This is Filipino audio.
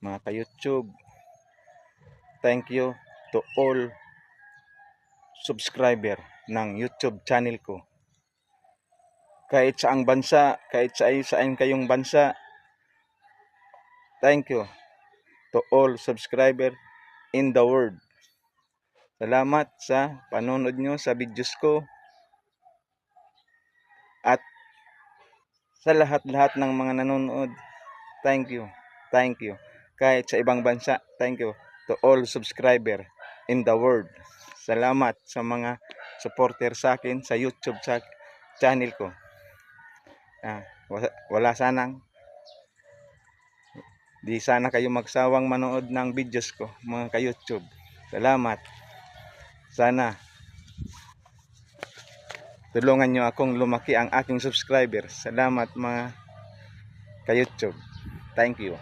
mga ka-YouTube. Thank you to all subscriber ng YouTube channel ko. Kahit saang bansa, kahit saan kayong bansa, thank you to all subscriber in the world. Salamat sa panonood nyo sa videos ko at sa lahat-lahat ng mga nanonood. Thank you. Thank you. Kahit sa ibang bansa, thank you to all subscriber in the world. Salamat sa mga supporter sa akin sa YouTube channel ko. Wala sanang di sana kayo magsawang manood ng videos ko, mga ka-YouTube. Salamat. Sana tulungan nyo akong lumaki ang aking subscriber. Salamat mga ka-YouTube. Thank you.